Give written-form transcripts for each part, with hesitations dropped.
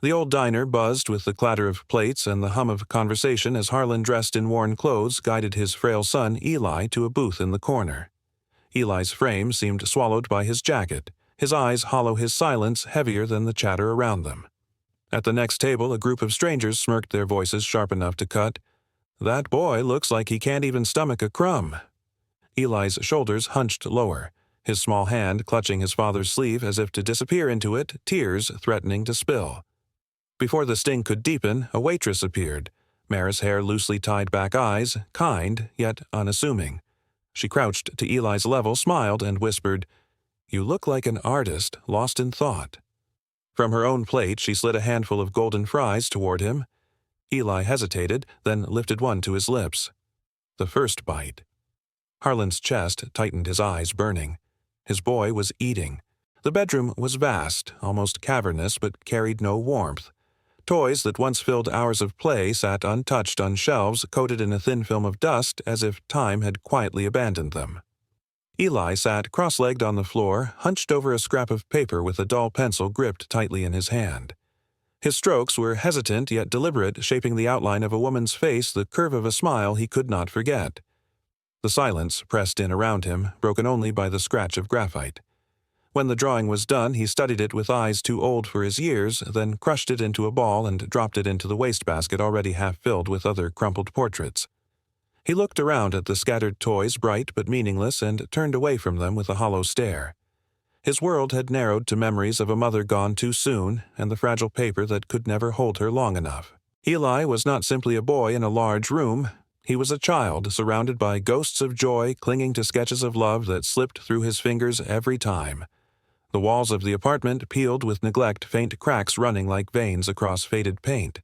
The old diner buzzed with the clatter of plates and the hum of conversation as Harlan, dressed in worn clothes, guided his frail son, Eli, to a booth in the corner. Eli's frame seemed swallowed by his jacket, his eyes hollow, his silence heavier than the chatter around them. At the next table, a group of strangers smirked, their voices sharp enough to cut. "That boy looks like he can't even stomach a crumb." Eli's shoulders hunched lower, his small hand clutching his father's sleeve as if to disappear into it, tears threatening to spill. Before the sting could deepen, a waitress appeared, Mara's hair loosely tied back, eyes kind yet unassuming. She crouched to Eli's level, smiled, and whispered, "You look like an artist lost in thought." From her own plate, she slid a handful of golden fries toward him. Eli hesitated, then lifted one to his lips. The first bite. Harlan's chest tightened, his eyes burning. His boy was eating. The bedroom was vast, almost cavernous, but carried no warmth. Toys that once filled hours of play sat untouched on shelves coated in a thin film of dust, as if time had quietly abandoned them. Eli sat cross-legged on the floor, hunched over a scrap of paper with a dull pencil gripped tightly in his hand. His strokes were hesitant yet deliberate, shaping the outline of a woman's face, the curve of a smile he could not forget. The silence pressed in around him, broken only by the scratch of graphite. When the drawing was done, he studied it with eyes too old for his years, then crushed it into a ball and dropped it into the wastebasket already half filled with other crumpled portraits. He looked around at the scattered toys, bright but meaningless, and turned away from them with a hollow stare. His world had narrowed to memories of a mother gone too soon and the fragile paper that could never hold her long enough. Eli was not simply a boy in a large room. He was a child surrounded by ghosts of joy, clinging to sketches of love that slipped through his fingers every time. The walls of the apartment, peeled with neglect, faint cracks running like veins across faded paint.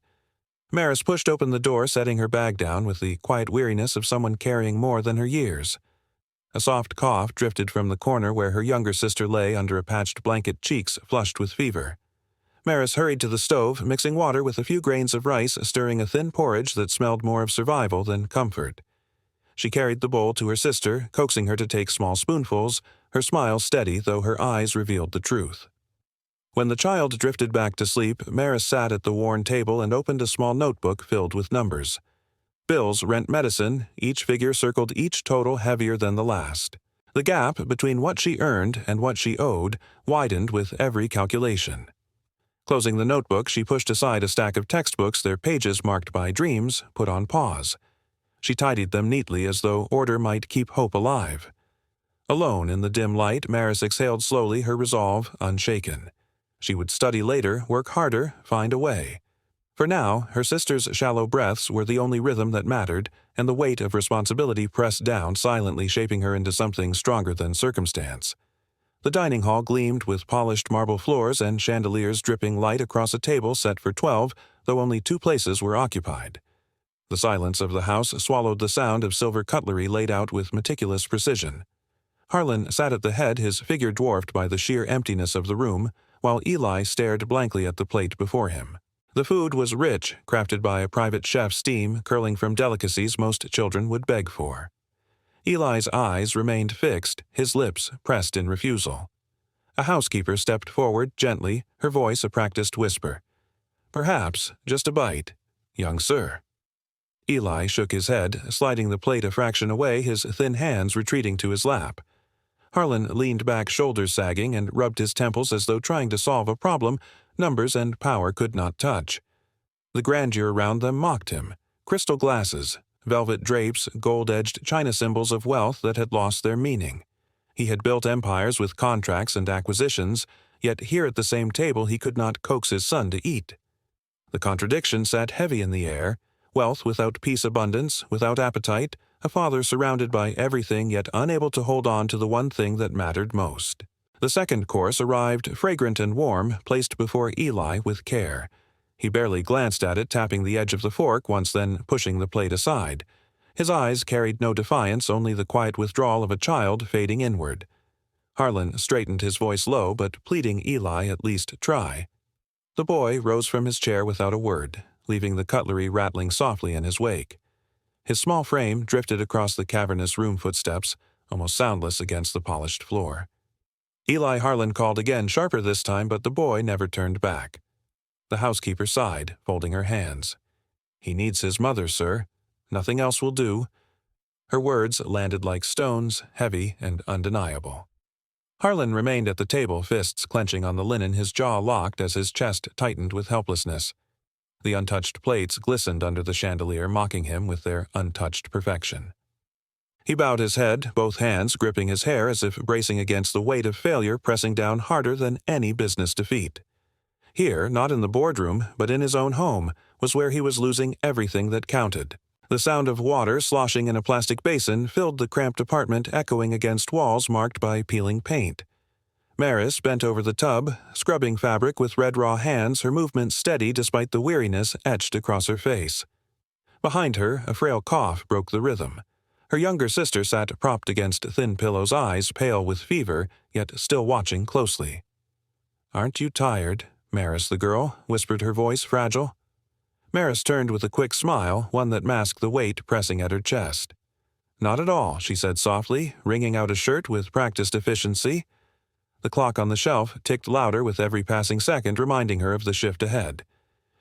Maris pushed open the door, setting her bag down with the quiet weariness of someone carrying more than her years. A soft cough drifted from the corner where her younger sister lay under a patched blanket, cheeks flushed with fever. Maris hurried to the stove, mixing water with a few grains of rice, stirring a thin porridge that smelled more of survival than comfort. She carried the bowl to her sister, coaxing her to take small spoonfuls, her smile steady though her eyes revealed the truth. When the child drifted back to sleep, Maris sat at the worn table and opened a small notebook filled with numbers. Bills, rent, medicine, each figure circled, each total heavier than the last. The gap between what she earned and what she owed widened with every calculation. Closing the notebook, she pushed aside a stack of textbooks, their pages marked by dreams, put on pause. She tidied them neatly as though order might keep hope alive. Alone in the dim light, Maris exhaled slowly, her resolve unshaken. She would study later, work harder, find a way. For now, her sister's shallow breaths were the only rhythm that mattered, and the weight of responsibility pressed down, silently shaping her into something stronger than circumstance. The dining hall gleamed with polished marble floors and chandeliers dripping light across a table set for 12, though only 2 places were occupied. The silence of the house swallowed the sound of silver cutlery laid out with meticulous precision. Harlan sat at the head, his figure dwarfed by the sheer emptiness of the room, while Eli stared blankly at the plate before him. The food was rich, crafted by a private chef's steam curling from delicacies most children would beg for. Eli's eyes remained fixed, his lips pressed in refusal. A housekeeper stepped forward gently, her voice a practiced whisper. "Perhaps, just a bite, young sir." Eli shook his head, sliding the plate a fraction away, his thin hands retreating to his lap. Harlan leaned back, shoulders sagging, and rubbed his temples as though trying to solve a problem numbers and power could not touch. The grandeur around them mocked him. Crystal glasses, velvet drapes, gold-edged china symbols of wealth that had lost their meaning. He had built empires with contracts and acquisitions, yet here at the same table he could not coax his son to eat. The contradiction sat heavy in the air. Wealth without peace, abundance without appetite, a father surrounded by everything yet unable to hold on to the one thing that mattered most. The second course arrived, fragrant and warm, placed before Eli with care. He barely glanced at it, tapping the edge of the fork once, then pushing the plate aside. His eyes carried no defiance, only the quiet withdrawal of a child fading inward. Harlan straightened, his voice low, but pleading Eli at least try. The boy rose from his chair without a word, leaving the cutlery rattling softly in his wake. His small frame drifted across the cavernous room footsteps, almost soundless against the polished floor. Eli, Harlan called again, sharper this time, but the boy never turned back. The housekeeper sighed, folding her hands. "He needs his mother, sir. Nothing else will do." Her words landed like stones, heavy and undeniable. Harlan remained at the table, fists clenching on the linen, his jaw locked as his chest tightened with helplessness. The untouched plates glistened under the chandelier, mocking him with their untouched perfection. He bowed his head, both hands gripping his hair as if bracing against the weight of failure pressing down harder than any business defeat. Here, not in the boardroom, but in his own home, was where he was losing everything that counted. The sound of water sloshing in a plastic basin filled the cramped apartment, echoing against walls marked by peeling paint. Maris bent over the tub, scrubbing fabric with red raw hands, her movements steady despite the weariness etched across her face. Behind her, a frail cough broke the rhythm. Her younger sister sat propped against thin pillows, eyes pale with fever, yet still watching closely. "Aren't you tired, Maris the girl?" whispered her voice, fragile. Maris turned with a quick smile, one that masked the weight pressing at her chest. "Not at all," she said softly, wringing out a shirt with practiced efficiency. The clock on the shelf ticked louder with every passing second, reminding her of the shift ahead.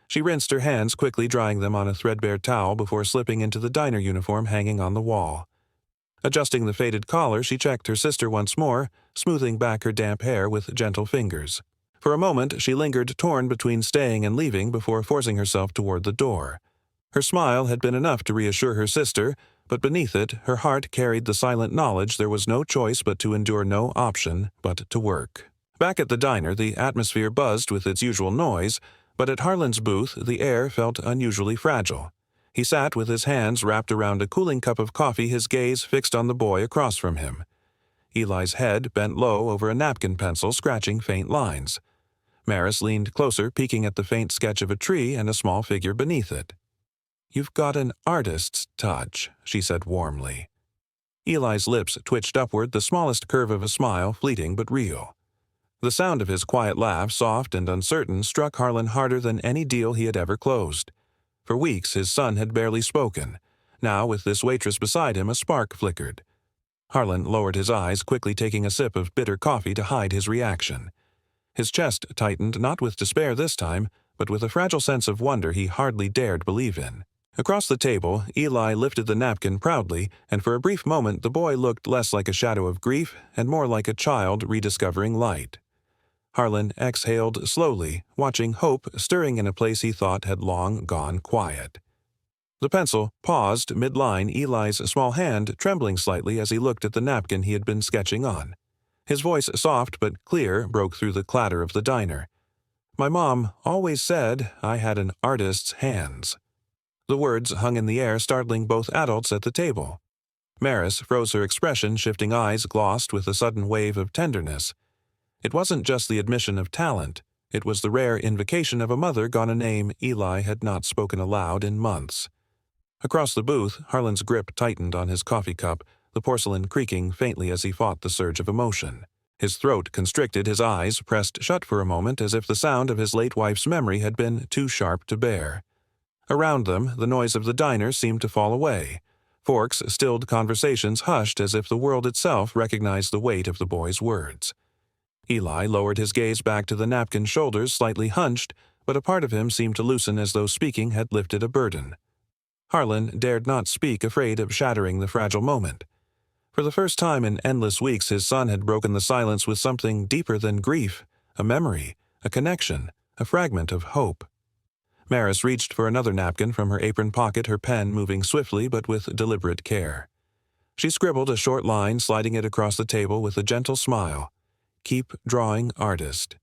She rinsed her hands, quickly drying them on a threadbare towel before slipping into the diner uniform hanging on the wall. Adjusting the faded collar, she checked her sister once more, smoothing back her damp hair with gentle fingers. For a moment, she lingered, torn between staying and leaving, before forcing herself toward the door. Her smile had been enough to reassure her sister, but beneath it, her heart carried the silent knowledge there was no choice but to endure, no option but to work. Back at the diner, the atmosphere buzzed with its usual noise, but at Harlan's booth, the air felt unusually fragile. He sat with his hands wrapped around a cooling cup of coffee, his gaze fixed on the boy across from him. Eli's head bent low over a napkin pencil, scratching faint lines. Maris leaned closer, peeking at the faint sketch of a tree and a small figure beneath it. "You've got an artist's touch," she said warmly. Eli's lips twitched upward, the smallest curve of a smile, fleeting but real. The sound of his quiet laugh, soft and uncertain, struck Harlan harder than any deal he had ever closed. For weeks his son had barely spoken. Now, with this waitress beside him, a spark flickered. Harlan lowered his eyes, quickly taking a sip of bitter coffee to hide his reaction. His chest tightened, not with despair this time, but with a fragile sense of wonder he hardly dared believe in. Across the table, Eli lifted the napkin proudly, and for a brief moment the boy looked less like a shadow of grief and more like a child rediscovering light. Harlan exhaled slowly, watching hope stirring in a place he thought had long gone quiet. The pencil paused mid-line, Eli's small hand trembling slightly as he looked at the napkin he had been sketching on. His voice, soft but clear, broke through the clatter of the diner. "My mom always said I had an artist's hands." The words hung in the air, startling both adults at the table. Maris froze her expression, shifting eyes glossed with a sudden wave of tenderness. It wasn't just the admission of talent. It was the rare invocation of a mother gone, a name Eli had not spoken aloud in months. Across the booth, Harlan's grip tightened on his coffee cup, the porcelain creaking faintly as he fought the surge of emotion. His throat constricted, his eyes pressed shut for a moment, as if the sound of his late wife's memory had been too sharp to bear. Around them, the noise of the diner seemed to fall away. Forks stilled, conversations hushed, as if the world itself recognized the weight of the boy's words. Eli lowered his gaze back to the napkin, shoulders slightly hunched, but a part of him seemed to loosen as though speaking had lifted a burden. Harlan dared not speak, afraid of shattering the fragile moment. For the first time in endless weeks, his son had broken the silence with something deeper than grief, a memory, a connection, a fragment of hope. Maris reached for another napkin from her apron pocket, her pen moving swiftly but with deliberate care. She scribbled a short line, sliding it across the table with a gentle smile. "Keep drawing, artist."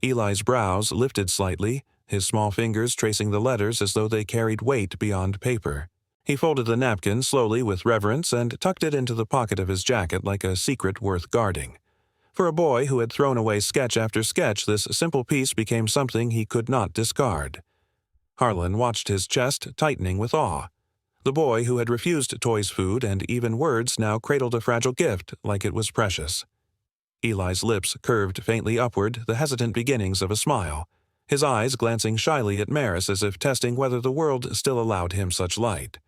Eli's brows lifted slightly, his small fingers tracing the letters as though they carried weight beyond paper. He folded the napkin slowly with reverence and tucked it into the pocket of his jacket like a secret worth guarding. For a boy who had thrown away sketch after sketch, this simple piece became something he could not discard. Harlan watched his chest tightening with awe. The boy who had refused toys, food, and even words now cradled a fragile gift like it was precious. Eli's lips curved faintly upward, the hesitant beginnings of a smile, his eyes glancing shyly at Maris as if testing whether the world still allowed him such light.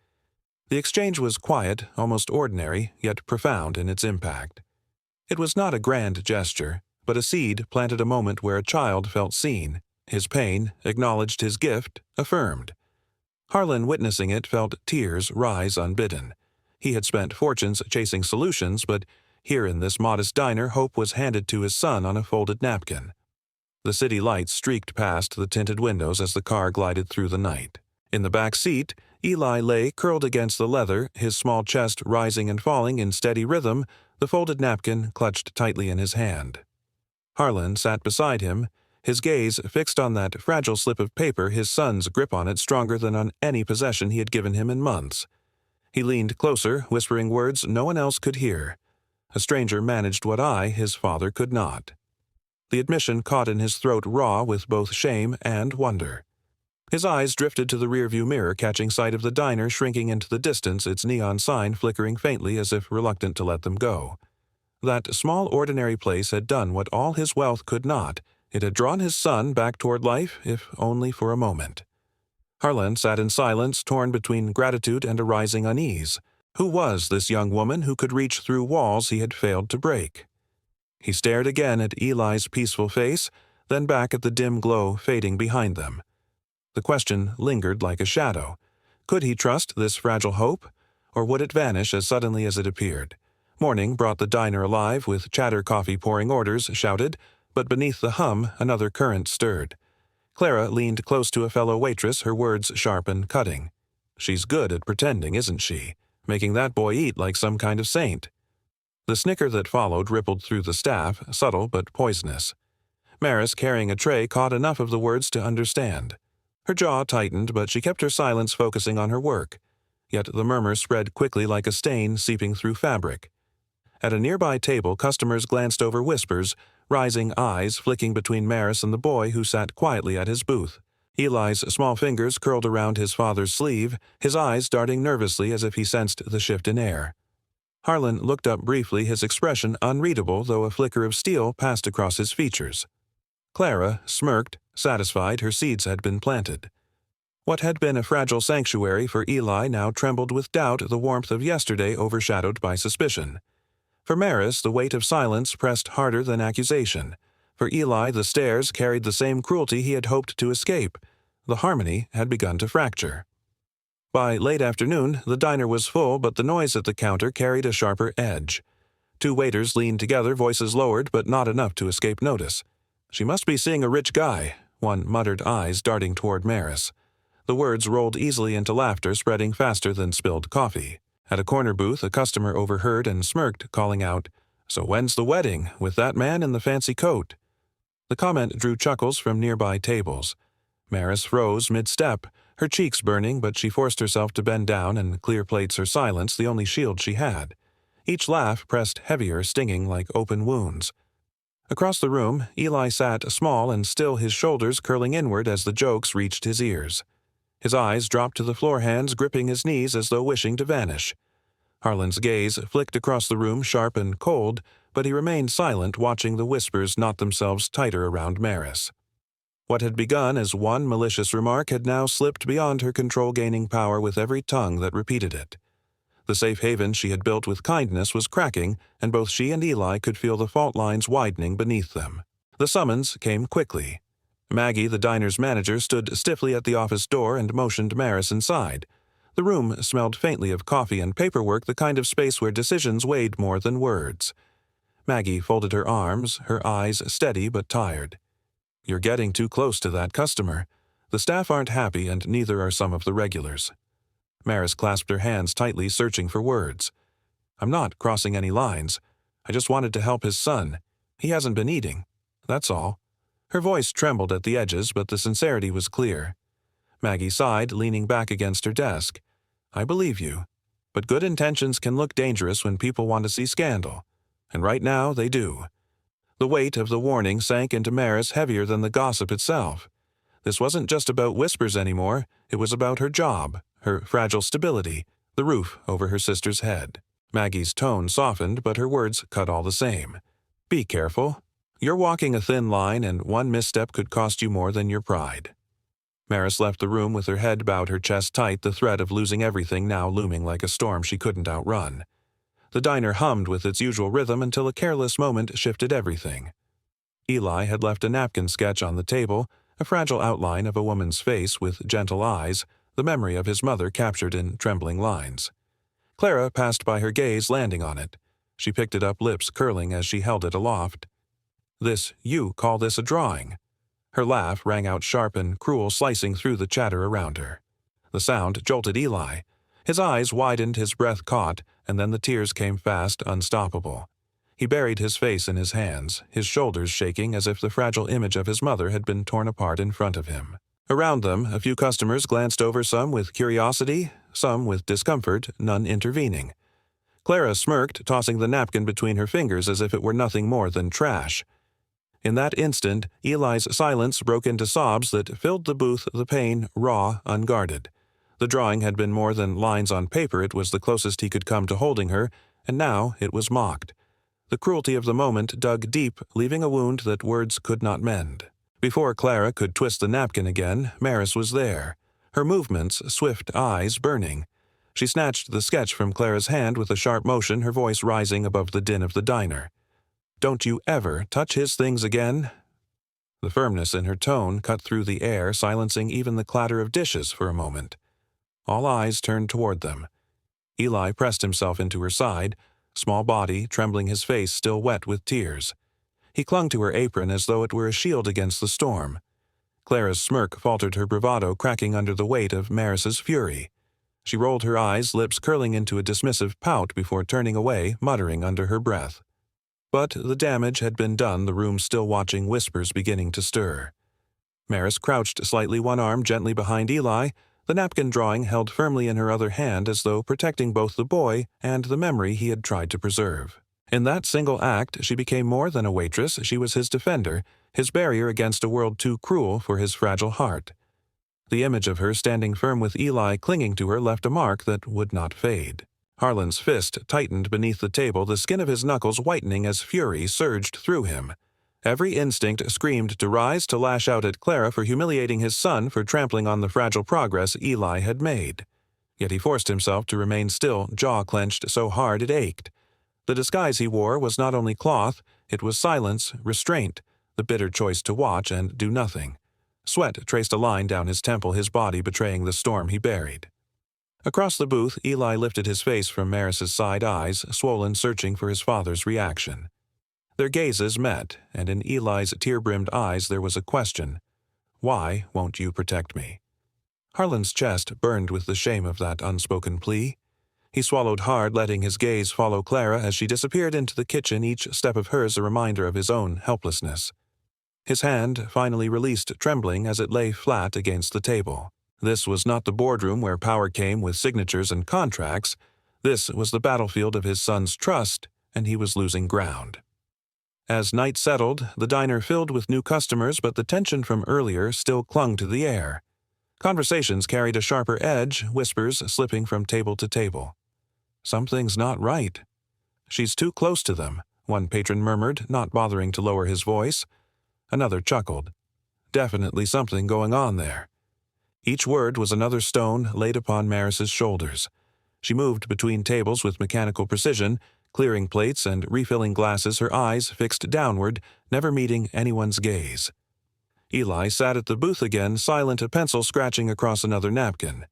The exchange was quiet, almost ordinary, yet profound in its impact. It was not a grand gesture, but a seed planted a moment where a child felt seen, His pain, acknowledged his gift, affirmed. Harlan, witnessing it, felt tears rise unbidden. He had spent fortunes chasing solutions, but here in this modest diner, hope was handed to his son on a folded napkin. The city lights streaked past the tinted windows as the car glided through the night. In the back seat, Eli lay curled against the leather, his small chest rising and falling in steady rhythm, the folded napkin clutched tightly in his hand. Harlan sat beside him, his gaze fixed on that fragile slip of paper, his son's grip on it stronger than on any possession he had given him in months. He leaned closer, whispering words no one else could hear. A stranger managed what I, his father, could not. The admission caught in his throat raw with both shame and wonder. His eyes drifted to the rearview mirror, catching sight of the diner shrinking into the distance, its neon sign flickering faintly as if reluctant to let them go. That small ordinary place had done what all his wealth could not. It had drawn his son back toward life, if only for a moment. Harlan sat in silence, torn between gratitude and a rising unease. Who was this young woman who could reach through walls he had failed to break? He stared again at Eli's peaceful face, then back at the dim glow fading behind them. The question lingered like a shadow. Could he trust this fragile hope, or would it vanish as suddenly as it appeared? Morning brought the diner alive with chatter, coffee pouring orders shouted, but beneath the hum another current stirred. Clara leaned close to a fellow waitress, her words sharp and cutting. "She's good at pretending, isn't she? Making that boy eat like some kind of saint." The snicker that followed rippled through the staff, subtle but poisonous. Maris, carrying a tray, caught enough of the words to understand. Her jaw tightened, but she kept her silence, focusing on her work. Yet the murmur spread quickly like a stain seeping through fabric. At a nearby table, customers glanced over, whispers, rising eyes flicking between Maris and the boy who sat quietly at his booth. Eli's small fingers curled around his father's sleeve, his eyes darting nervously as if he sensed the shift in air. Harlan looked up briefly, his expression unreadable, though a flicker of steel passed across his features. Clara smirked, satisfied her seeds had been planted. What had been a fragile sanctuary for Eli now trembled with doubt, the warmth of yesterday overshadowed by suspicion. For Maris, the weight of silence pressed harder than accusation. For Eli, the stares carried the same cruelty he had hoped to escape. The harmony had begun to fracture. By late afternoon, the diner was full, but the noise at the counter carried a sharper edge. Two waiters leaned together, voices lowered, but not enough to escape notice. "She must be seeing a rich guy," one muttered, eyes darting toward Maris. The words rolled easily into laughter, spreading faster than spilled coffee. At a corner booth, a customer overheard and smirked, calling out, "So when's the wedding, with that man in the fancy coat?" The comment drew chuckles from nearby tables. Maris froze mid-step, her cheeks burning, but she forced herself to bend down and clear plates her silence, the only shield she had. Each laugh pressed heavier, stinging like open wounds. Across the room, Eli sat small and still, his shoulders curling inward as the jokes reached his ears. His eyes dropped to the floor, hands gripping his knees as though wishing to vanish. Harlan's gaze flicked across the room, sharp and cold, but he remained silent, watching the whispers knot themselves tighter around Maris. What had begun as one malicious remark had now slipped beyond her control, gaining power with every tongue that repeated it. The safe haven she had built with kindness was cracking, and both she and Eli could feel the fault lines widening beneath them. The summons came quickly. Maggie, the diner's manager, stood stiffly at the office door and motioned Maris inside. The room smelled faintly of coffee and paperwork, the kind of space where decisions weighed more than words. Maggie folded her arms, her eyes steady but tired. "You're getting too close to that customer. The staff aren't happy, and neither are some of the regulars." Maris clasped her hands tightly, searching for words. "I'm not crossing any lines. I just wanted to help his son. He hasn't been eating. That's all." Her voice trembled at the edges, but the sincerity was clear. Maggie sighed, leaning back against her desk. "I believe you. But good intentions can look dangerous when people want to see scandal. And right now, they do." The weight of the warning sank into Maris heavier than the gossip itself. This wasn't just about whispers anymore, it was about her job, her fragile stability, the roof over her sister's head. Maggie's tone softened, but her words cut all the same. "Be careful. You're walking a thin line, and one misstep could cost you more than your pride." Maris left the room with her head bowed, her chest tight, the threat of losing everything now looming like a storm she couldn't outrun. The diner hummed with its usual rhythm until a careless moment shifted everything. Eli had left a napkin sketch on the table, a fragile outline of a woman's face with gentle eyes, the memory of his mother captured in trembling lines. Clara passed by her gaze, landing on it. She picked it up, lips curling as she held it aloft. You call this a drawing?" Her laugh rang out sharp and cruel, slicing through the chatter around her. The sound jolted Eli. His eyes widened, his breath caught, and then the tears came fast, unstoppable. He buried his face in his hands, his shoulders shaking as if the fragile image of his mother had been torn apart in front of him. Around them, a few customers glanced over, some with curiosity, some with discomfort, none intervening. Clara smirked, tossing the napkin between her fingers as if it were nothing more than trash. In that instant, Eli's silence broke into sobs that filled the booth, the pain raw, unguarded. The drawing had been more than lines on paper, it was the closest he could come to holding her, and now it was mocked. The cruelty of the moment dug deep, leaving a wound that words could not mend. Before Clara could twist the napkin again, Maris was there, her movements, swift, eyes burning. She snatched the sketch from Clara's hand with a sharp motion, her voice rising above the din of the diner. "Don't you ever touch his things again?" The firmness in her tone cut through the air, silencing even the clatter of dishes for a moment. All eyes turned toward them. Eli pressed himself into her side, small body, trembling, his face still wet with tears. He clung to her apron as though it were a shield against the storm. Clara's smirk faltered, her bravado cracking under the weight of Maris's fury. She rolled her eyes, lips curling into a dismissive pout before turning away, muttering under her breath. But the damage had been done, the room still watching, whispers beginning to stir. Maris crouched slightly, one arm gently behind Eli, the napkin drawing held firmly in her other hand as though protecting both the boy and the memory he had tried to preserve. In that single act, she became more than a waitress, she was his defender, his barrier against a world too cruel for his fragile heart. The image of her standing firm with Eli clinging to her left a mark that would not fade. Harlan's fist tightened beneath the table, the skin of his knuckles whitening as fury surged through him. Every instinct screamed to rise, to lash out at Clara for humiliating his son, for trampling on the fragile progress Eli had made. Yet he forced himself to remain still, jaw clenched so hard it ached. The disguise he wore was not only cloth, it was silence, restraint, the bitter choice to watch and do nothing. Sweat traced a line down his temple, his body betraying the storm he buried. Across the booth, Eli lifted his face from Maris's side, eyes swollen, searching for his father's reaction. Their gazes met, and in Eli's tear-brimmed eyes there was a question. "Why won't you protect me?" Harlan's chest burned with the shame of that unspoken plea. He swallowed hard, letting his gaze follow Clara as she disappeared into the kitchen, each step of hers a reminder of his own helplessness. His hand finally released, trembling as it lay flat against the table. This was not the boardroom where power came with signatures and contracts. This was the battlefield of his son's trust, and he was losing ground. As night settled, the diner filled with new customers, but the tension from earlier still clung to the air. Conversations carried a sharper edge, whispers slipping from table to table. "Something's not right." "She's too close to them," one patron murmured, not bothering to lower his voice. Another chuckled. "Definitely something going on there." Each word was another stone laid upon Maris's shoulders. She moved between tables with mechanical precision, clearing plates and refilling glasses, her eyes fixed downward, never meeting anyone's gaze. Eli sat at the booth again, silent, a pencil scratching across another napkin.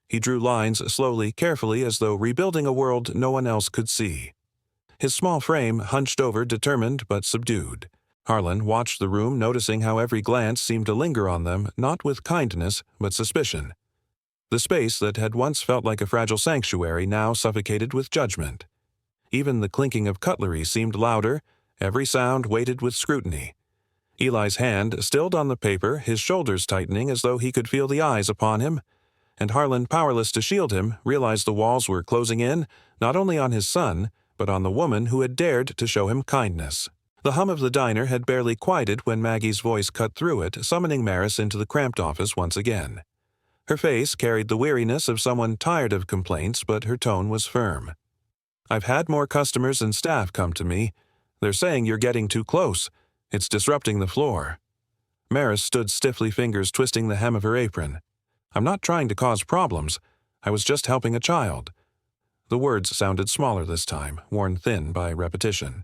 He drew lines slowly, carefully, as though rebuilding a world no one else could see. His small frame hunched over, determined but subdued. Harlan watched the room, noticing how every glance seemed to linger on them, not with kindness, but suspicion. The space that had once felt like a fragile sanctuary now suffocated with judgment. Even the clinking of cutlery seemed louder, every sound weighted with scrutiny. Eli's hand stilled on the paper, his shoulders tightening as though he could feel the eyes upon him, and Harlan, powerless to shield him, realized the walls were closing in, not only on his son, but on the woman who had dared to show him kindness. The hum of the diner had barely quieted when Maggie's voice cut through it, summoning Maris into the cramped office once again. Her face carried the weariness of someone tired of complaints, but her tone was firm. "I've had more customers and staff come to me. They're saying you're getting too close. It's disrupting the floor." Maris stood stiffly, fingers twisting the hem of her apron. "I'm not trying to cause problems. I was just helping a child." The words sounded smaller this time, worn thin by repetition.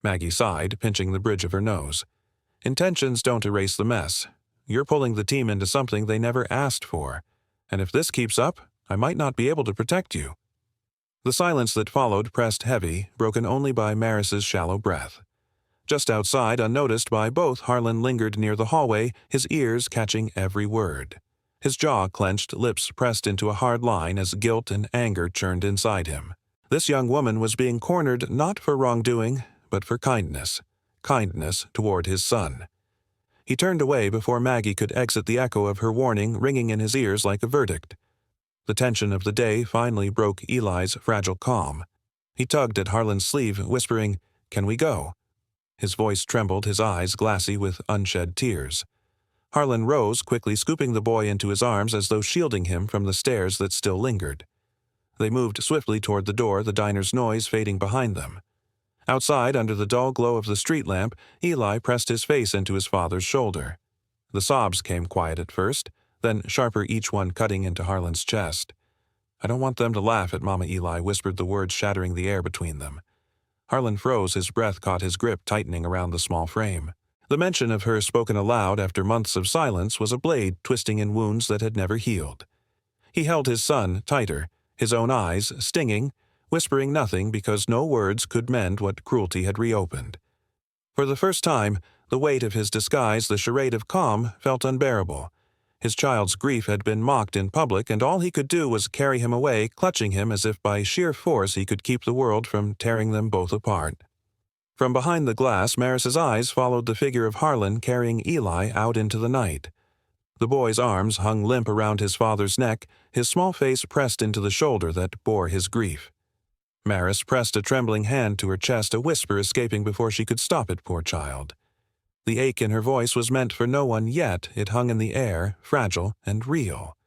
Maggie sighed, pinching the bridge of her nose. "Intentions don't erase the mess. You're pulling the team into something they never asked for, and if this keeps up, I might not be able to protect you." The silence that followed pressed heavy, broken only by Maris's shallow breath. Just outside, unnoticed by both, Harlan lingered near the hallway, his ears catching every word. His jaw clenched, lips pressed into a hard line as guilt and anger churned inside him. This young woman was being cornered not for wrongdoing, but for kindness. Kindness toward his son. He turned away before Maggie could exit, the echo of her warning ringing in his ears like a verdict. The tension of the day finally broke Eli's fragile calm. He tugged at Harlan's sleeve, whispering, "Can we go?" His voice trembled, his eyes glassy with unshed tears. Harlan rose, quickly scooping the boy into his arms as though shielding him from the stares that still lingered. They moved swiftly toward the door, the diner's noise fading behind them. Outside, under the dull glow of the street lamp, Eli pressed his face into his father's shoulder. The sobs came quiet at first, then sharper, each one cutting into Harlan's chest. "I don't want them to laugh at Mama," Eli whispered, the words shattering the air between them. Harlan froze, his breath caught his grip tightening around the small frame. The mention of her spoken aloud after months of silence was a blade twisting in wounds that had never healed. He held his son tighter, his own eyes stinging, whispering nothing because no words could mend what cruelty had reopened. For the first time, the weight of his disguise, the charade of calm, felt unbearable. His child's grief had been mocked in public, and all he could do was carry him away, clutching him as if by sheer force he could keep the world from tearing them both apart. From behind the glass, Maris's eyes followed the figure of Harlan carrying Eli out into the night. The boy's arms hung limp around his father's neck, his small face pressed into the shoulder that bore his grief. Maris pressed a trembling hand to her chest, a whisper escaping before she could stop it, poor child. The ache in her voice was meant for no one yet, it hung in the air, fragile and real.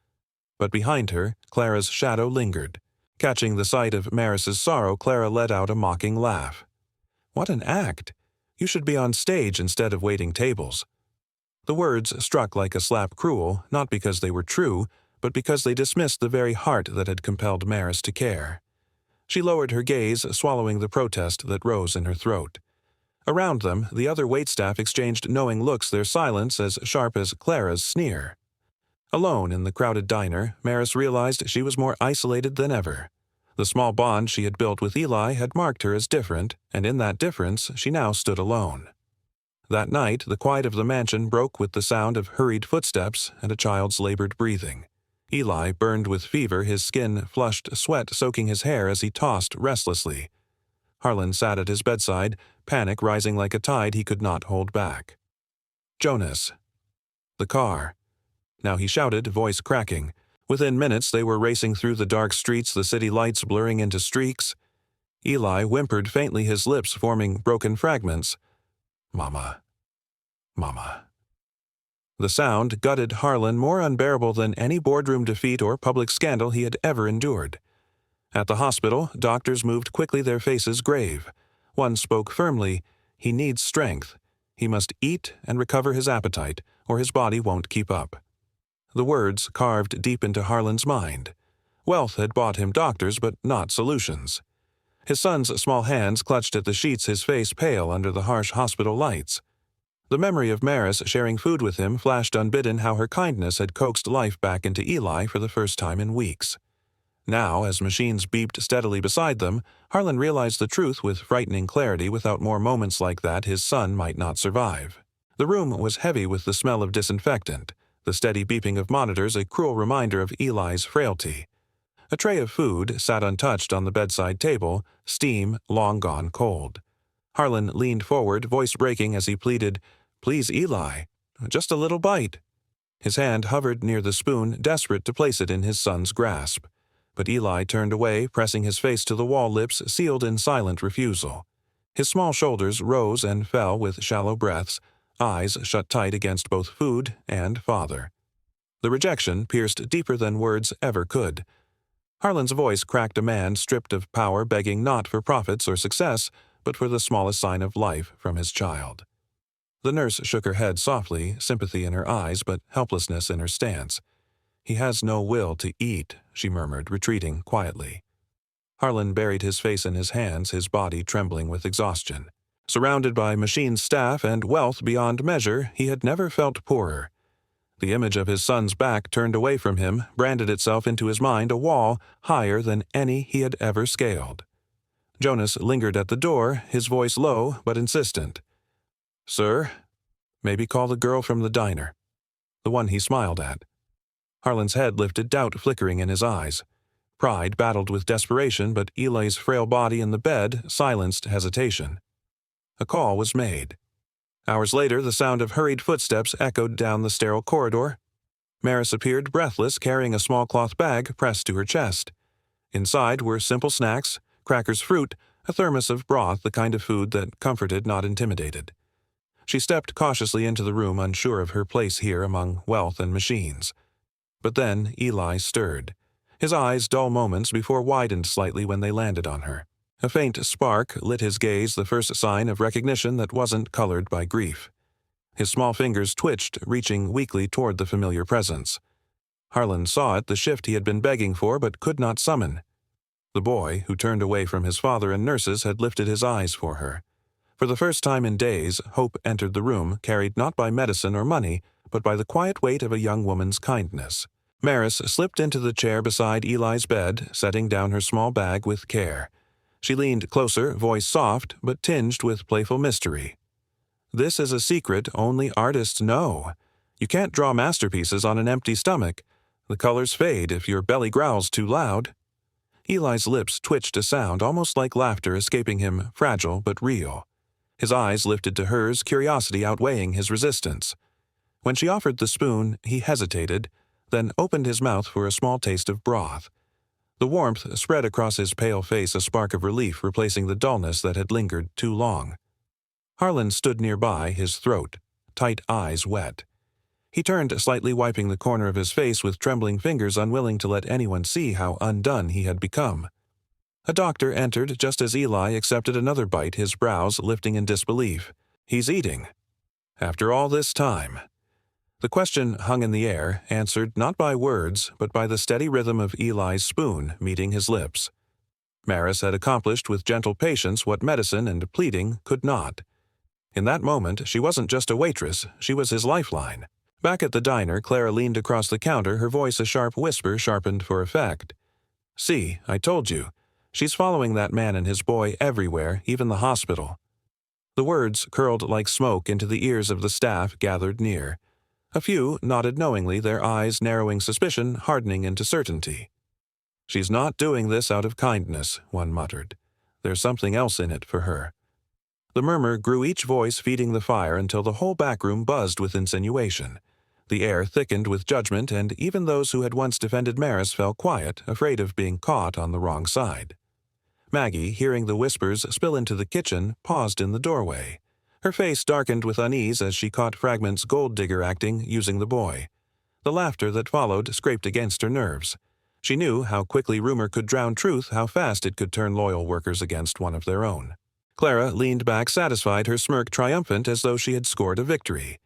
But behind her, Clara's shadow lingered. Catching the sight of Maris's sorrow, Clara let out a mocking laugh. "What an act! You should be on stage instead of waiting tables." The words struck like a slap, cruel, not because they were true, but because they dismissed the very heart that had compelled Maris to care. She lowered her gaze, swallowing the protest that rose in her throat. Around them, the other waitstaff exchanged knowing looks, their silence as sharp as Clara's sneer. Alone in the crowded diner, Maris realized she was more isolated than ever. The small bond she had built with Eli had marked her as different, and in that difference she now stood alone. That night, the quiet of the mansion broke with the sound of hurried footsteps and a child's labored breathing. Eli burned with fever, his skin flushed, sweat soaking his hair as he tossed restlessly. Harlan sat at his bedside, panic rising like a tide he could not hold back. Jonas. The car. Now he shouted, voice cracking. Within minutes they were racing through the dark streets, the city lights blurring into streaks. Eli whimpered faintly, his lips forming broken fragments. "Mama. Mama." The sound gutted Harlan, more unbearable than any boardroom defeat or public scandal he had ever endured. At the hospital, doctors moved quickly, their faces grave. One spoke firmly, "He needs strength. He must eat and recover his appetite, or his body won't keep up." The words carved deep into Harlan's mind. Wealth had bought him doctors, but not solutions. His son's small hands clutched at the sheets, his face pale under the harsh hospital lights. The memory of Maris sharing food with him flashed unbidden, how her kindness had coaxed life back into Eli for the first time in weeks. Now, as machines beeped steadily beside them, Harlan realized the truth with frightening clarity. Without more moments like that, his son might not survive. The room was heavy with the smell of disinfectant, the steady beeping of monitors a cruel reminder of Eli's frailty. A tray of food sat untouched on the bedside table, steam long gone cold. Harlan leaned forward, voice breaking as he pleaded, "Please, Eli, just a little bite." His hand hovered near the spoon, desperate to place it in his son's grasp. But Eli turned away, pressing his face to the wall, lips sealed in silent refusal. His small shoulders rose and fell with shallow breaths, eyes shut tight against both food and father. The rejection pierced deeper than words ever could. Harlan's voice cracked, a man stripped of power, begging not for profits or success, but for the smallest sign of life from his child. The nurse shook her head softly, sympathy in her eyes, but helplessness in her stance. "He has no will to eat," she murmured, retreating quietly. Harlan buried his face in his hands, his body trembling with exhaustion. Surrounded by machine staff and wealth beyond measure, he had never felt poorer. The image of his son's back turned away from him branded itself into his mind a wall higher than any he had ever scaled. Jonas lingered at the door, his voice low but insistent. "Sir, maybe call the girl from the diner." The one he smiled at. Harlan's head lifted, doubt flickering in his eyes. Pride battled with desperation, but Eli's frail body in the bed silenced hesitation. A call was made. Hours later, the sound of hurried footsteps echoed down the sterile corridor. Maris appeared breathless, carrying a small cloth bag pressed to her chest. Inside were simple snacks, crackers, fruit, a thermos of broth, the kind of food that comforted, not intimidated. She stepped cautiously into the room, unsure of her place here among wealth and machines. But then Eli stirred. His eyes, dull moments before, widened slightly when they landed on her. A faint spark lit his gaze, the first sign of recognition that wasn't colored by grief. His small fingers twitched, reaching weakly toward the familiar presence. Harlan saw it, the shift he had been begging for but could not summon. The boy, who turned away from his father and nurses, had lifted his eyes for her. For the first time in days, hope entered the room, carried not by medicine or money, but by the quiet weight of a young woman's kindness. Maris slipped into the chair beside Eli's bed, setting down her small bag with care. She leaned closer, voice soft, but tinged with playful mystery. "This is a secret only artists know. You can't draw masterpieces on an empty stomach. The colors fade if your belly growls too loud." Eli's lips twitched a sound almost like laughter escaping him, fragile but real. His eyes lifted to hers, curiosity outweighing his resistance. When she offered the spoon, he hesitated, then opened his mouth for a small taste of broth. The warmth spread across his pale face, a spark of relief replacing the dullness that had lingered too long. Harlan stood nearby, his throat, tight eyes wet. He turned slightly, wiping the corner of his face with trembling fingers, unwilling to let anyone see how undone he had become. A doctor entered just as Eli accepted another bite, his brows lifting in disbelief. "He's eating. After all this time." The question hung in the air, answered not by words, but by the steady rhythm of Eli's spoon meeting his lips. Maris had accomplished with gentle patience what medicine and pleading could not. In that moment, she wasn't just a waitress, she was his lifeline. Back at the diner, Clara leaned across the counter, her voice a sharp whisper sharpened for effect. "See, I told you. She's following that man and his boy everywhere, even the hospital." The words curled like smoke into the ears of the staff gathered near. A few nodded knowingly, their eyes narrowing suspicion, hardening into certainty. "She's not doing this out of kindness," one muttered. "There's something else in it for her." The murmur grew, each voice feeding the fire until the whole backroom buzzed with insinuation. The air thickened with judgment, and even those who had once defended Maris fell quiet, afraid of being caught on the wrong side. Maggie, hearing the whispers spill into the kitchen, paused in the doorway. Her face darkened with unease as she caught fragments gold digger acting using the boy. The laughter that followed scraped against her nerves. She knew how quickly rumor could drown truth, how fast it could turn loyal workers against one of their own. Clara leaned back, satisfied, her smirk triumphant as though she had scored a victory.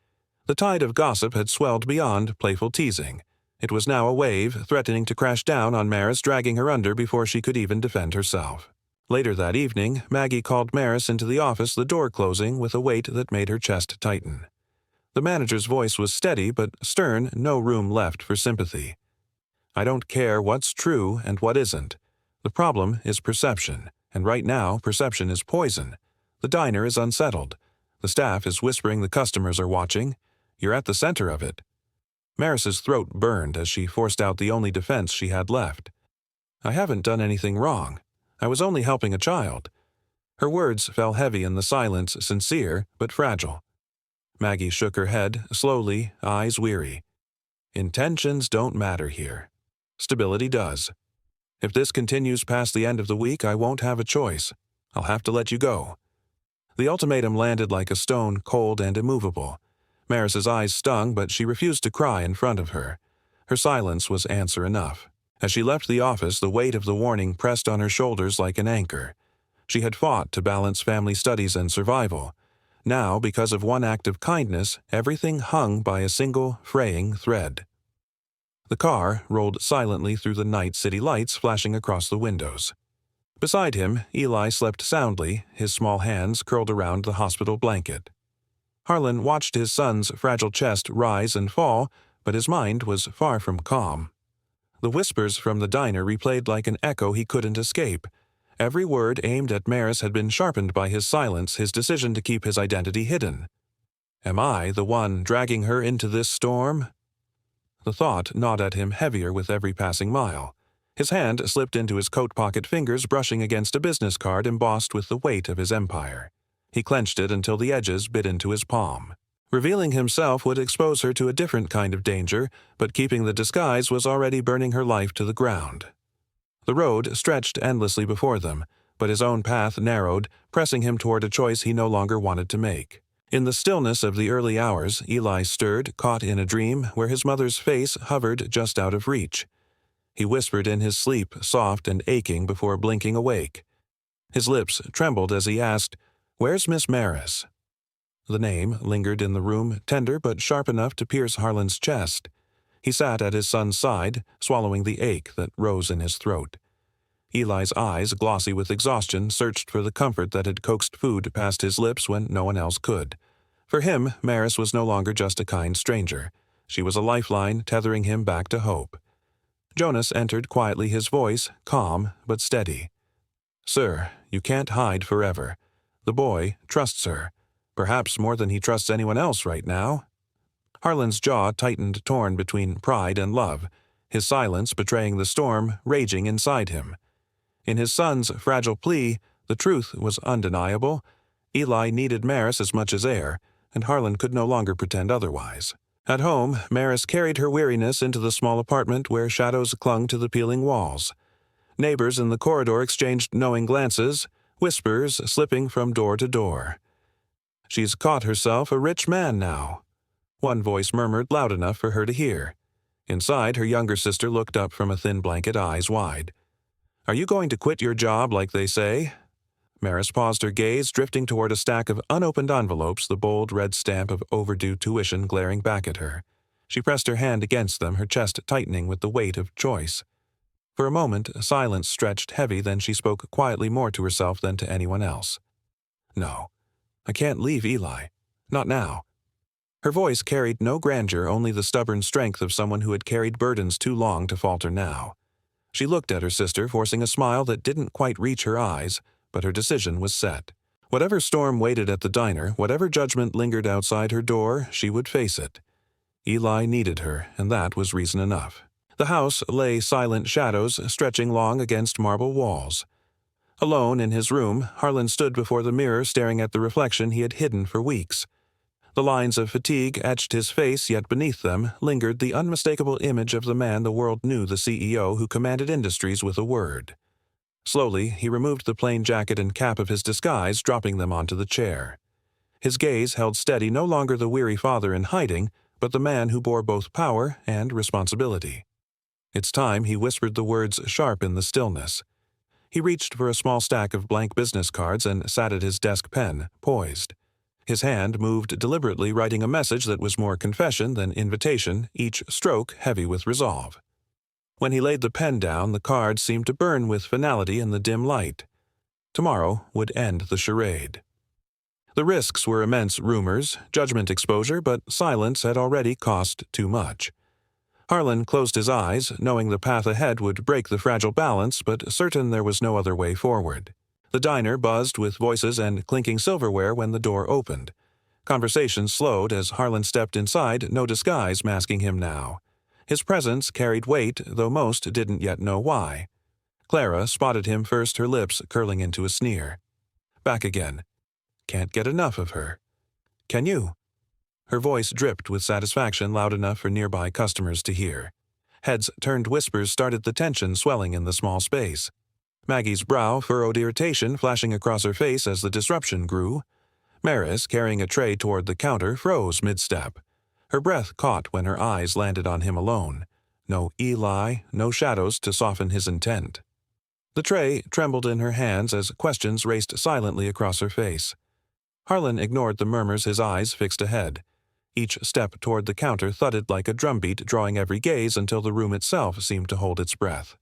The tide of gossip had swelled beyond playful teasing. It was now a wave, threatening to crash down on Maris, dragging her under before she could even defend herself. Later that evening, Maggie called Maris into the office, the door closing with a weight that made her chest tighten. The manager's voice was steady but stern, no room left for sympathy. "I don't care what's true and what isn't. The problem is perception, and right now perception is poison. The diner is unsettled. The staff is whispering the customers are watching. You're at the center of it." Maris's throat burned as she forced out the only defense she had left. "I haven't done anything wrong. I was only helping a child." Her words fell heavy in the silence, sincere but fragile. Maggie shook her head, slowly, eyes weary. "Intentions don't matter here. Stability does. If this continues past the end of the week, I won't have a choice. I'll have to let you go." The ultimatum landed like a stone, cold and immovable. Maris's eyes stung, but she refused to cry in front of her. Her silence was answer enough. As she left the office, the weight of the warning pressed on her shoulders like an anchor. She had fought to balance family studies and survival. Now, because of one act of kindness, everything hung by a single, fraying thread. The car rolled silently through the night, city lights flashing across the windows. Beside him, Eli slept soundly, his small hands curled around the hospital blanket. Harlan watched his son's fragile chest rise and fall, but his mind was far from calm. The whispers from the diner replayed like an echo he couldn't escape. Every word aimed at Maris had been sharpened by his silence, his decision to keep his identity hidden. Am I the one dragging her into this storm? The thought gnawed at him heavier with every passing mile. His hand slipped into his coat pocket, fingers brushing against a business card embossed with the weight of his empire. He clenched it until the edges bit into his palm. Revealing himself would expose her to a different kind of danger, but keeping the disguise was already burning her life to the ground. The road stretched endlessly before them, but his own path narrowed, pressing him toward a choice he no longer wanted to make. In the stillness of the early hours, Eli stirred, caught in a dream where his mother's face hovered just out of reach. He whispered in his sleep, soft and aching, before blinking awake. His lips trembled as he asked, "Where's Miss Maris?" The name lingered in the room, tender but sharp enough to pierce Harlan's chest. He sat at his son's side, swallowing the ache that rose in his throat. Eli's eyes, glossy with exhaustion, searched for the comfort that had coaxed food past his lips when no one else could. For him, Maris was no longer just a kind stranger. She was a lifeline tethering him back to hope. Jonas entered quietly, his voice calm but steady. "Sir, you can't hide forever. The boy trusts her. Perhaps more than he trusts anyone else right now." Harlan's jaw tightened, torn between pride and love, his silence betraying the storm raging inside him. In his son's fragile plea, the truth was undeniable. Eli needed Maris as much as air, and Harlan could no longer pretend otherwise. At home, Maris carried her weariness into the small apartment where shadows clung to the peeling walls. Neighbors in the corridor exchanged knowing glances, whispers slipping from door to door. "She's caught herself a rich man now," one voice murmured loud enough for her to hear. Inside, her younger sister looked up from a thin blanket, eyes wide. "Are you going to quit your job like they say?" Maris paused, her gaze drifting toward a stack of unopened envelopes, the bold red stamp of overdue tuition glaring back at her. She pressed her hand against them, her chest tightening with the weight of choice. For a moment, silence stretched heavy, then she spoke quietly, more to herself than to anyone else. "No, I can't leave Eli. Not now." Her voice carried no grandeur, only the stubborn strength of someone who had carried burdens too long to falter now. She looked at her sister, forcing a smile that didn't quite reach her eyes, but her decision was set. Whatever storm waited at the diner, whatever judgment lingered outside her door, she would face it. Eli needed her, and that was reason enough. The house lay silent shadows stretching long against marble walls. Alone in his room, Harlan stood before the mirror, staring at the reflection he had hidden for weeks. The lines of fatigue etched his face, yet beneath them lingered the unmistakable image of the man the world knew, the CEO who commanded industries with a word. Slowly, he removed the plain jacket and cap of his disguise, dropping them onto the chair. His gaze held steady, no longer the weary father in hiding, but the man who bore both power and responsibility. "It's time," he whispered, the words sharp in the stillness. He reached for a small stack of blank business cards and sat at his desk, pen poised. His hand moved deliberately, writing a message that was more confession than invitation, each stroke heavy with resolve. When he laid the pen down, the cards seemed to burn with finality in the dim light. Tomorrow would end the charade. The risks were immense: rumors, judgment, exposure, but silence had already cost too much. Harlan closed his eyes, knowing the path ahead would break the fragile balance, but certain there was no other way forward. The diner buzzed with voices and clinking silverware when the door opened. Conversation slowed as Harlan stepped inside, no disguise masking him now. His presence carried weight, though most didn't yet know why. Clara spotted him first, her lips curling into a sneer. Back again. "Can't get enough of her." "Can you?" Her voice dripped with satisfaction, loud enough for nearby customers to hear. Heads turned, whispers started, the tension swelling in the small space. Maggie's brow furrowed, irritation flashing across her face as the disruption grew. Maris, carrying a tray toward the counter, froze mid-step. Her breath caught when her eyes landed on him alone. No Eli, no shadows to soften his intent. The tray trembled in her hands as questions raced silently across her face. Harlan ignored the murmurs, his eyes fixed ahead. Each step toward the counter thudded like a drumbeat, drawing every gaze until the room itself seemed to hold its breath.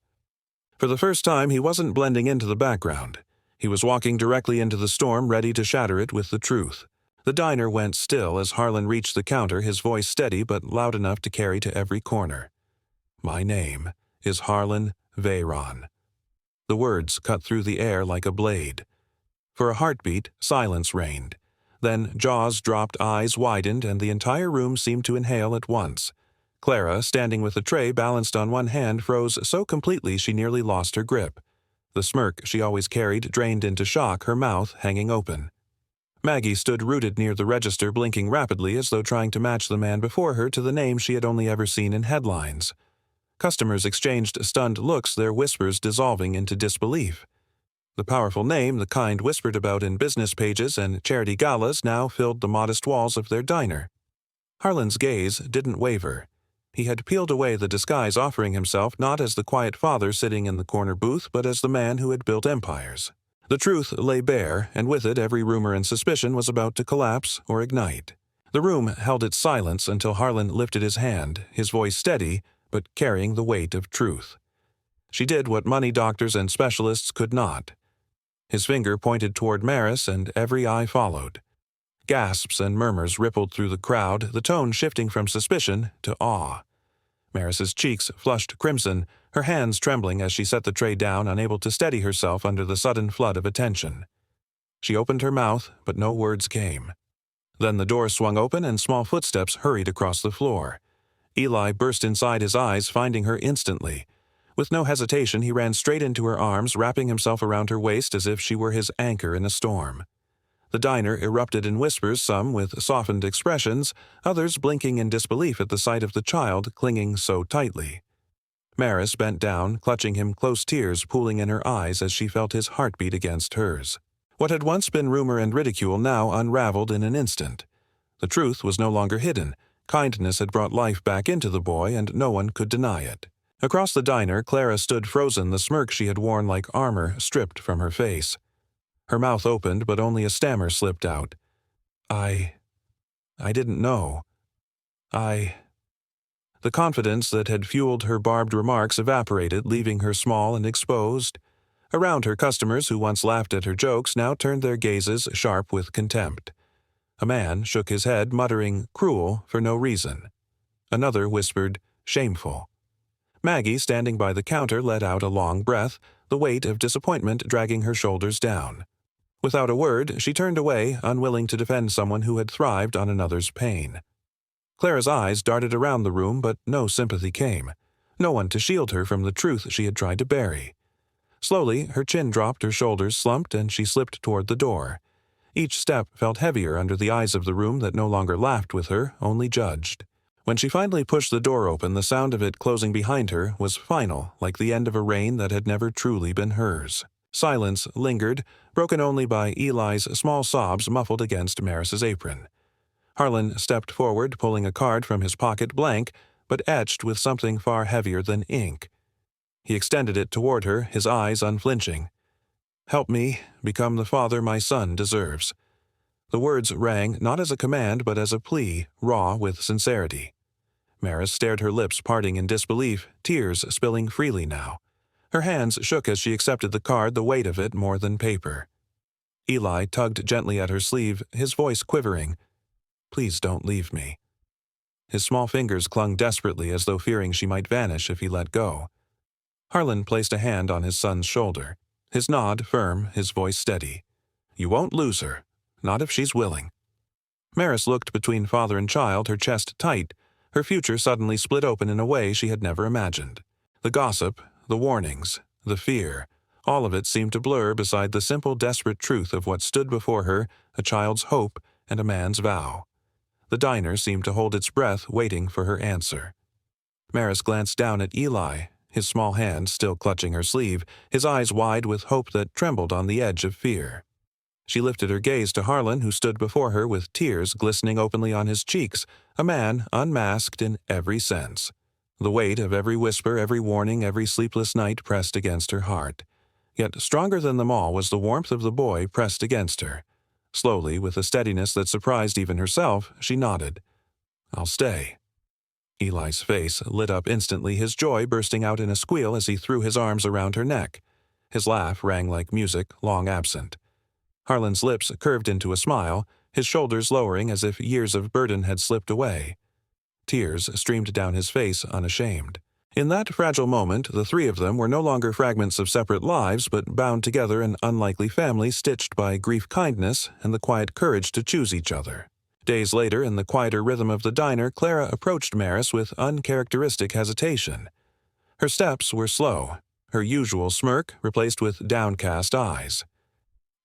For the first time, he wasn't blending into the background. He was walking directly into the storm, ready to shatter it with the truth. The diner went still as Harlan reached the counter, his voice steady but loud enough to carry to every corner. "My name is Harlan Veyron." The words cut through the air like a blade. For a heartbeat, silence reigned. Then jaws dropped, eyes widened, and the entire room seemed to inhale at once. Clara, standing with a tray balanced on one hand, froze so completely she nearly lost her grip. The smirk she always carried drained into shock, her mouth hanging open. Maggie stood rooted near the register, blinking rapidly as though trying to match the man before her to the name she had only ever seen in headlines. Customers exchanged stunned looks, their whispers dissolving into disbelief. The powerful name the kind whispered about in business pages and charity galas now filled the modest walls of their diner. Harlan's gaze didn't waver. He had peeled away the disguise, offering himself not as the quiet father sitting in the corner booth, but as the man who had built empires. The truth lay bare, and with it every rumor and suspicion was about to collapse or ignite. The room held its silence until Harlan lifted his hand, his voice steady, but carrying the weight of truth. She did what money doctors and specialists could not. His finger pointed toward Maris, and every eye followed. Gasps and murmurs rippled through the crowd, the tone shifting from suspicion to awe. Maris's cheeks flushed crimson, her hands trembling as she set the tray down, unable to steady herself under the sudden flood of attention. She opened her mouth, but no words came. Then the door swung open and small footsteps hurried across the floor. Eli burst inside, his eyes finding her instantly. With no hesitation, he ran straight into her arms, wrapping himself around her waist as if she were his anchor in a storm. The diner erupted in whispers, some with softened expressions, others blinking in disbelief at the sight of the child clinging so tightly. Maris bent down, clutching him close, tears pooling in her eyes as she felt his heartbeat against hers. What had once been rumor and ridicule now unraveled in an instant. The truth was no longer hidden. Kindness had brought life back into the boy, and no one could deny it. Across the diner, Clara stood frozen, the smirk she had worn like armor stripped from her face. Her mouth opened, but only a stammer slipped out. I didn't know. The confidence that had fueled her barbed remarks evaporated, leaving her small and exposed. Around her, customers who once laughed at her jokes now turned their gazes sharp with contempt. A man shook his head, muttering, "Cruel," for no reason. Another whispered, "Shameful." Maggie, standing by the counter, let out a long breath, the weight of disappointment dragging her shoulders down. Without a word, she turned away, unwilling to defend someone who had thrived on another's pain. Clara's eyes darted around the room, but no sympathy came. No one to shield her from the truth she had tried to bury. Slowly, her chin dropped, her shoulders slumped, and she slipped toward the door. Each step felt heavier under the eyes of the room that no longer laughed with her, only judged. When she finally pushed the door open, the sound of it closing behind her was final, like the end of a reign that had never truly been hers. Silence lingered, broken only by Eli's small sobs muffled against Maris's apron. Harlan stepped forward, pulling a card from his pocket, blank, but etched with something far heavier than ink. He extended it toward her, his eyes unflinching. "Help me become the father my son deserves." The words rang not as a command but as a plea, raw with sincerity. Maris stared, her lips parting in disbelief, tears spilling freely now. Her hands shook as she accepted the card, the weight of it more than paper. Eli tugged gently at her sleeve, his voice quivering. "Please don't leave me." His small fingers clung desperately as though fearing she might vanish if he let go. Harlan placed a hand on his son's shoulder, his nod firm, his voice steady. "You won't lose her, not if she's willing." Maris looked between father and child, her chest tight, her future suddenly split open in a way she had never imagined. The gossip, the warnings, the fear, all of it seemed to blur beside the simple, desperate truth of what stood before her, a child's hope and a man's vow. The diner seemed to hold its breath, waiting for her answer. Maris glanced down at Eli, his small hand still clutching her sleeve, his eyes wide with hope that trembled on the edge of fear. She lifted her gaze to Harlan, who stood before her with tears glistening openly on his cheeks, a man unmasked in every sense. The weight of every whisper, every warning, every sleepless night pressed against her heart. Yet stronger than them all was the warmth of the boy pressed against her. Slowly, with a steadiness that surprised even herself, she nodded. "I'll stay." Eli's face lit up instantly, his joy bursting out in a squeal as he threw his arms around her neck. His laugh rang like music, long absent. Harlan's lips curved into a smile, his shoulders lowering as if years of burden had slipped away. Tears streamed down his face unashamed. In that fragile moment, the three of them were no longer fragments of separate lives, but bound together an unlikely family stitched by grief-kindness and the quiet courage to choose each other. Days later, in the quieter rhythm of the diner, Clara approached Maris with uncharacteristic hesitation. Her steps were slow, her usual smirk replaced with downcast eyes.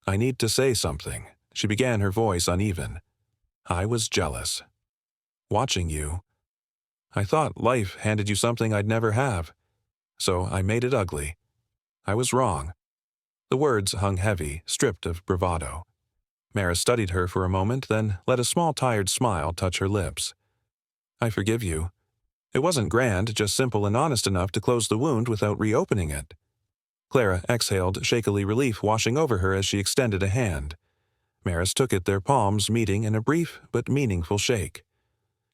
"I need to say something," she began, her voice uneven. "I was jealous. Watching you. I thought life handed you something I'd never have. So I made it ugly. I was wrong." The words hung heavy, stripped of bravado. Maris studied her for a moment, then let a small tired smile touch her lips. "I forgive you. It wasn't grand, just simple and honest enough to close the wound without reopening it." Clara exhaled, shakily, relief washing over her as she extended a hand. Maris took it, their palms meeting in a brief but meaningful shake.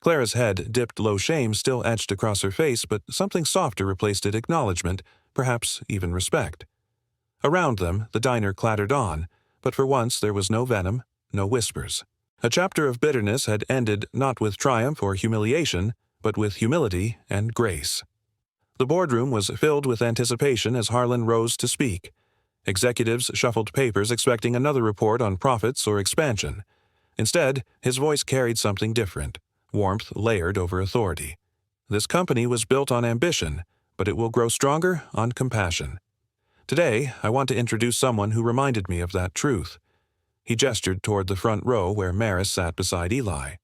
Clara's head dipped low, shame still etched across her face, but something softer replaced it, acknowledgement, perhaps even respect. Around them, the diner clattered on, but for once there was no venom, no whispers. A chapter of bitterness had ended not with triumph or humiliation, but with humility and grace. The boardroom was filled with anticipation as Harlan rose to speak. Executives shuffled papers expecting another report on profits or expansion. Instead, his voice carried something different. Warmth layered over authority. This company was built on ambition, but it will grow stronger on compassion. Today, I want to introduce someone who reminded me of that truth. He gestured toward the front row where Maris sat beside Eli.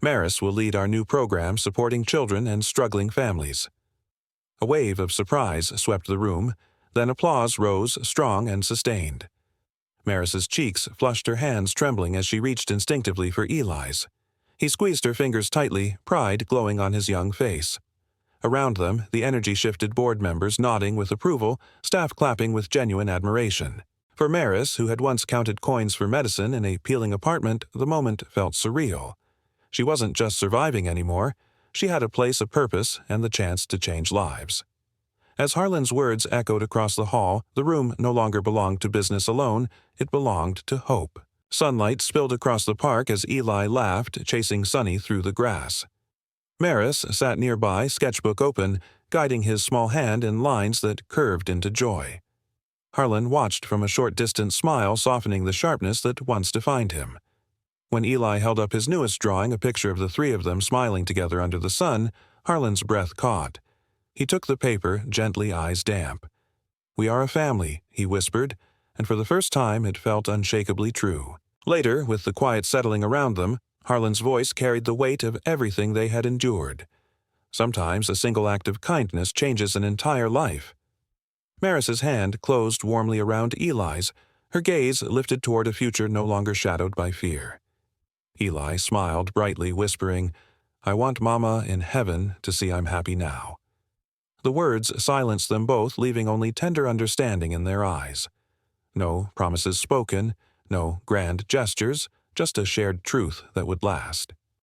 Maris will lead our new program supporting children and struggling families. A wave of surprise swept the room, then applause rose strong and sustained. Maris's cheeks flushed, her hands trembling as she reached instinctively for Eli's. He squeezed her fingers tightly, pride glowing on his young face. Around them, the energy-shifted board members nodding with approval, staff clapping with genuine admiration. For Maris, who had once counted coins for medicine in a peeling apartment, the moment felt surreal. She wasn't just surviving anymore. She had a place, a purpose, and the chance to change lives. As Harlan's words echoed across the hall, the room no longer belonged to business alone, it belonged to hope. Sunlight spilled across the park as Eli laughed, chasing Sunny through the grass. Maris sat nearby, sketchbook open, guiding his small hand in lines that curved into joy. Harlan watched from a short distance, smile softening the sharpness that once defined him. When Eli held up his newest drawing, a picture of the three of them smiling together under the sun, Harlan's breath caught. He took the paper, gently, eyes damp. "We are a family," he whispered, and for the first time it felt unshakably true. Later, with the quiet settling around them, Harlan's voice carried the weight of everything they had endured. Sometimes a single act of kindness changes an entire life. Maris's hand closed warmly around Eli's, her gaze lifted toward a future no longer shadowed by fear. Eli smiled brightly, whispering, "I want Mama in heaven to see I'm happy now." The words silenced them both, leaving only tender understanding in their eyes. No promises spoken, no grand gestures, just a shared truth that would last.